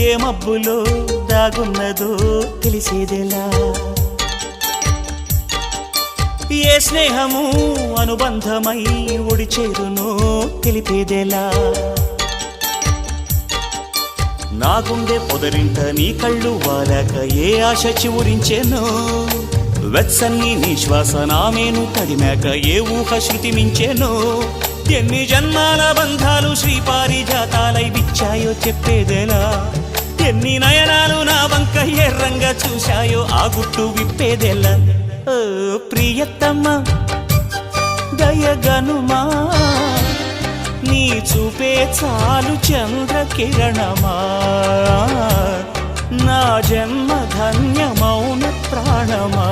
ఏ మబ్బులో దాగున్నదో తెలిసేదెలా ఏ స్నేహము అనుబంధమై ఒడి చేరునో తెలిపేదెలా నా గుండె పొదరింట నీ కళ్ళు వాలాక ఏ ఆశ చివురించెనో వెచ్చని నీ శ్వాస నామేను తడిమాక ఏ ఊహ శృతి మించెనో ఎన్ని జన్మాల బంధాలు శ్రీపారిజాతాలై విచ్చాయో చెప్పేదెలా ఎన్ని నయనాలు నా వంక ఎర్రంగా చూశాయో ఆ గుట్టు విప్పేదెలా ఓ ప్రియతమ్మ దయగనుమా నీ చూపే చాలు చంద్రకిరణమా నా జన్మ ధన్యమౌన ప్రాణమా